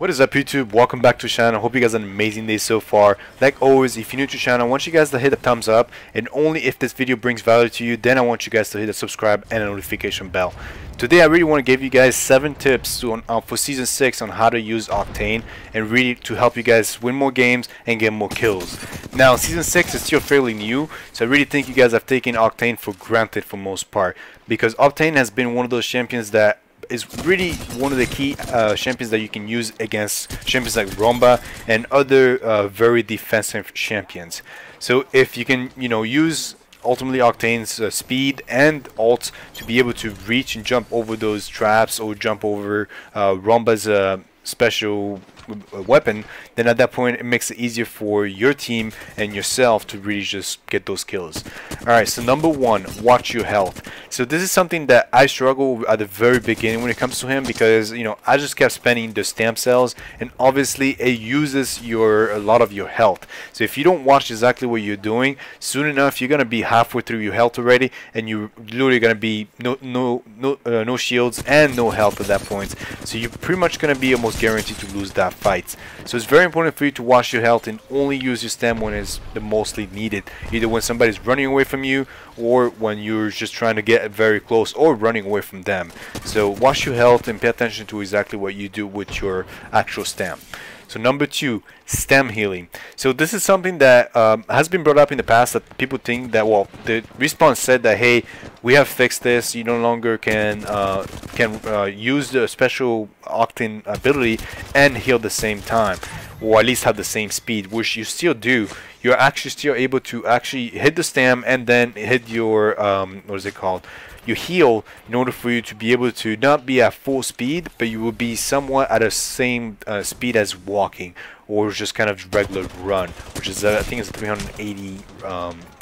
What is up, YouTube? Welcome back to the channel. Hope you guys had an amazing day so far. Like always, if you're new to the channel, I want you guys to hit the thumbs up, and only if this video brings value to you, then I want you guys to hit the subscribe and the notification bell. Today I really want to give you guys 7 tips for season 6 on how to use Octane, and really to help you guys win more games and get more kills. Now season 6 is still fairly new, so I really think you guys have taken Octane for granted for most part, because Octane has been one of those champions that is really one of the key champions that you can use against champions like Romba and other very defensive champions. So if you can, use ultimately Octane's speed and ult to be able to reach and jump over those traps or jump over Romba's special weapon, then at that point it makes it easier for your team and yourself to really just get those kills. Alright, so number 1, watch your health. So this is something that I struggle with at the very beginning when it comes to him, because I just kept spending the stamp cells, and obviously it uses a lot of your health. So if you don't watch exactly what you're doing, soon enough you're gonna be halfway through your health already, and you're literally gonna be no shields and no health at that point. So you're pretty much gonna be almost guaranteed to lose that fight. So it's very important for you to watch your health and only use your stem when it's the mostly needed, either when somebody's running away from you or when you're just trying to get very close or running away from them. So watch your health and pay attention to exactly what you do with your actual stem. So number 2, stem healing. So this is something that has been brought up in the past, that people think that, well, the respawn said that, hey, we have fixed this, you no longer can use the special Octane ability and heal at the same time, or at least have the same speed, which you still do. You're actually still able to actually hit the stem and then hit your what is it called, you heal, in order for you to be able to not be at full speed, but you will be somewhat at the same speed as walking, or just kind of regular run, which is I think it's 380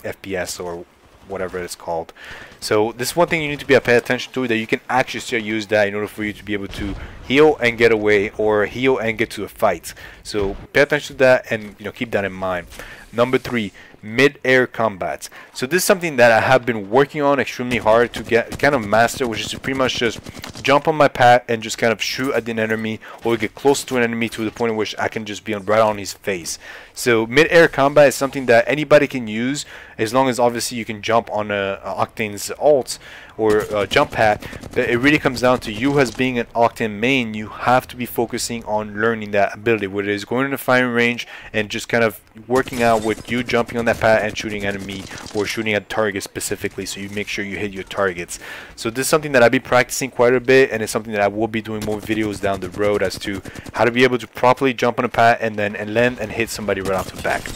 FPS or whatever it's called. So this is one thing you need to pay attention to, that you can actually still use that in order for you to be able to heal and get away, or heal and get to a fight. So pay attention to that, and keep that in mind. Number 3, mid-air combats. So this is something that I have been working on extremely hard to kind of master, which is to pretty much just jump on my pad and just kind of shoot at an enemy, or get close to an enemy to the point in which I can just be right on his face. So mid-air combat is something that anybody can use, as long as obviously you can jump on Octane's ult or jump pad. But it really comes down to you as being an Octane main. You have to be focusing on learning that ability, whether it's going in the firing range and just kind of working out with you jumping on that pad and shooting enemy, or shooting at targets specifically, so you make sure you hit your targets. So this is something that I've been practicing quite a bit, and it's something that I will be doing more videos down the road as to how to be able to properly jump on a pad and then land and hit somebody right off the back.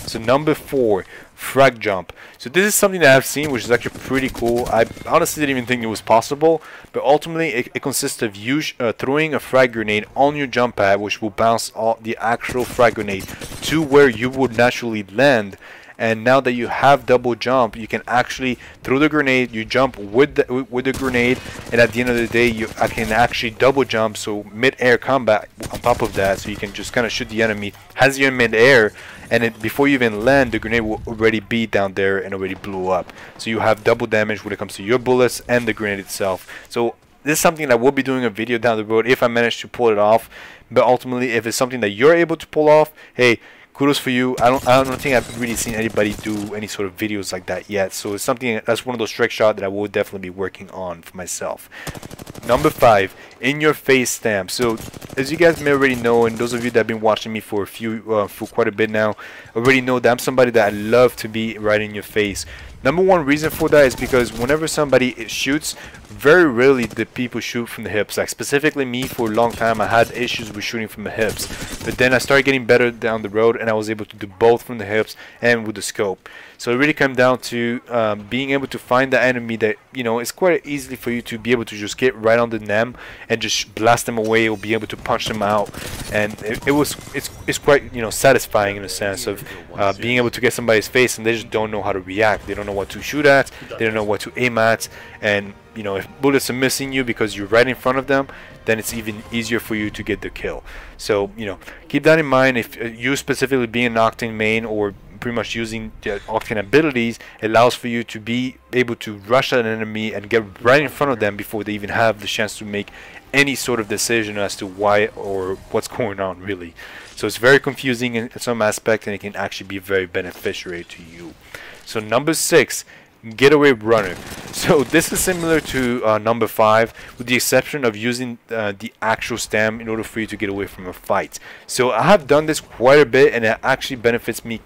So number 4, Frag Jump. So this is something that I've seen, which is actually pretty cool. I honestly didn't even think it was possible, but ultimately it consists of you throwing a frag grenade on your jump pad, which will bounce the actual frag grenade to where you would naturally land. And now that you have double jump, you can actually throw the grenade, you jump with the grenade, and at the end of the day I can actually double jump, so mid-air combat on top of that. So you can just kind of shoot the enemy as you're in mid-air, and before you even land, the grenade will already be down there and already blew up. So you have double damage when it comes to your bullets and the grenade itself. So this is something that we'll be doing a video down the road if I manage to pull it off. But ultimately, if it's something that you're able to pull off, hey, kudos for you. I don't think I've really seen anybody do any sort of videos like that yet. So it's something that's one of those trick shots that I will definitely be working on for myself. Number 5, in your face stamp. So as you guys may already know, and those of you that have been watching me for quite a bit now, already know that I'm somebody that I love to be right in your face. Number 1 reason for that is because whenever somebody shoots, very rarely do people shoot from the hips. Like specifically me, for a long time I had issues with shooting from the hips, but then I started getting better down the road, and I was able to do both from the hips and with the scope. So it really comes down to being able to find the enemy that it's quite easily for you to be able to just get right on the them and just blast them away, or be able to punch them out. And it's quite satisfying in a sense of being able to get somebody's face and they just don't know how to react. They don't know what to shoot at, they don't know what to aim at, and if bullets are missing you because you're right in front of them, then it's even easier for you to get the kill. So keep that in mind. If you specifically being an Octane main, or pretty much using the Octane abilities allows for you to be able to rush at an enemy and get right in front of them before they even have the chance to make any sort of decision as to why or what's going on, really. So it's very confusing in some aspect, and it can actually be very beneficial to you. So number 6, Getaway Runner. So this is similar to number 5, with the exception of using the actual stam in order for you to get away from a fight. So I have done this quite a bit, and it actually benefits me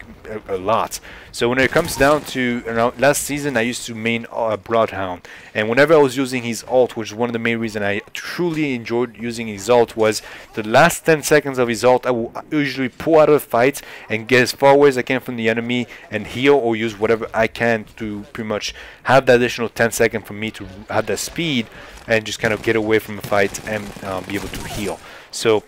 a lot. So when it comes down to last season, I used to main Bloodhound, and whenever I was using his ult, which is one of the main reasons I truly enjoyed using his ult, was the last 10 seconds of his ult I will usually pull out of the fight and get as far away as I can from the enemy and heal or use whatever I can to pretty much have that additional 10 seconds for me to have that speed and just kind of get away from the fight and be able to heal. So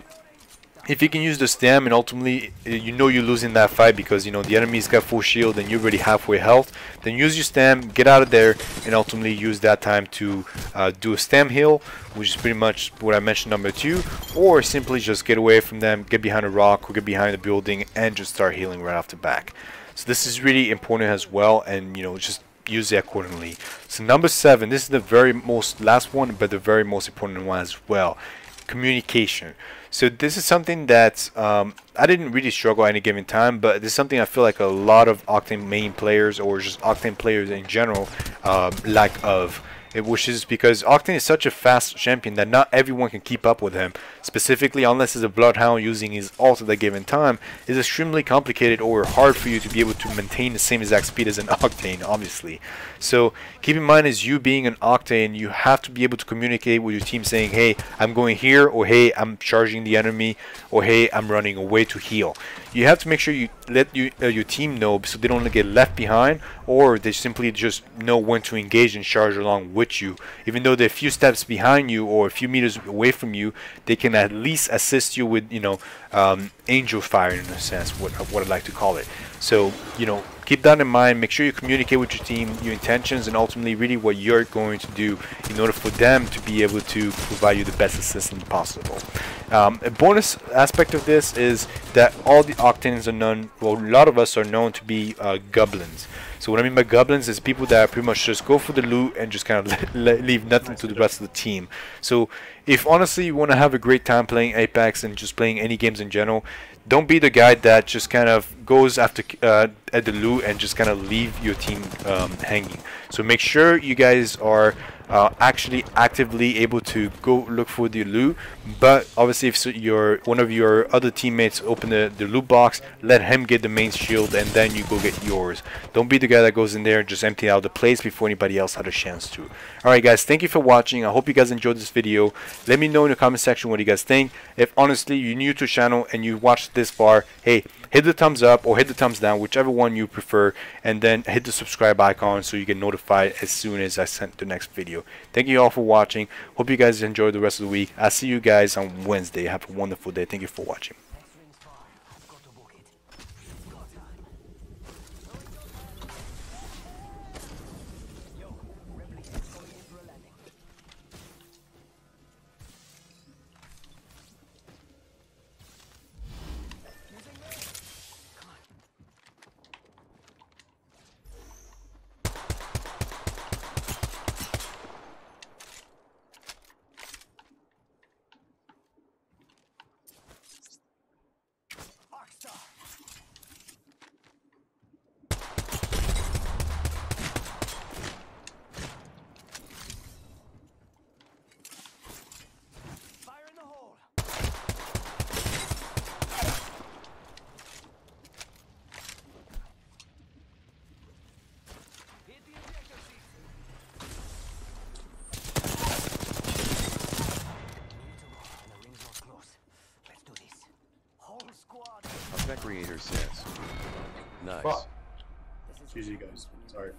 if you can use the stam and ultimately you know you're losing that fight because you know the enemy's got full shield and you're already halfway health, then use your stam, get out of there, and ultimately use that time to do a stam heal, which is pretty much what I mentioned number 2, or simply just get away from them, get behind a rock or get behind a building and just start healing right off the back. So this is really important as well, and you know, just use it accordingly. So number 7, this is the very most last one, but the very most important one as well. Communication. So this is something that I didn't really struggle at any given time, but this is something I feel like a lot of Octane main players or just Octane players in general lack of. Which is because Octane is such a fast champion that not everyone can keep up with him. Specifically, unless it's a Bloodhound using his ult at a given time, it's extremely complicated or hard for you to be able to maintain the same exact speed as an Octane, obviously. So keep in mind, as you being an Octane, you have to be able to communicate with your team saying, hey, I'm going here, or hey, I'm charging the enemy, or hey, I'm running away to heal. You have to make sure you let your team know so they don't get left behind, or they simply just know when to engage and charge along with you. Even though they're a few steps behind you or a few meters away from you, they can at least assist you with, you know, angel fire in a sense, what I like to call it. So, you know, keep that in mind. Make sure you communicate with your team, your intentions, and ultimately really what you're going to do in order for them to be able to provide you the best assistance possible. A bonus aspect of this is that all the Octanes are known, well, a lot of us are known to be goblins. So what I mean by goblins is people that pretty much just go for the loot and just kind of leave nothing to the rest of the team. So if honestly you want to have a great time playing Apex and just playing any games in general, don't be the guy that just kind of goes after at the loot and just kind of leave your team hanging. So make sure you guys are actually actively able to go look for the loot, but obviously if one of your other teammates open the loot box, let him get the main shield and then you go get yours. Don't be the guy that goes in there and just empty out the place before anybody else had a chance to. Alright guys, thank you for watching. I hope you guys enjoyed this video. Let me know in the comment section what you guys think. If honestly you're new to the channel and you watched this far, hey, hit the thumbs up or hit the thumbs down, whichever one you prefer, and then hit the subscribe icon so you get notified as soon as I send the next video. Thank you all for watching. Hope you guys enjoy the rest of the week. I'll see you guys on Wednesday. Have a wonderful day. Thank you for watching. That creator says, nice. Fuck. GG guys. Sorry.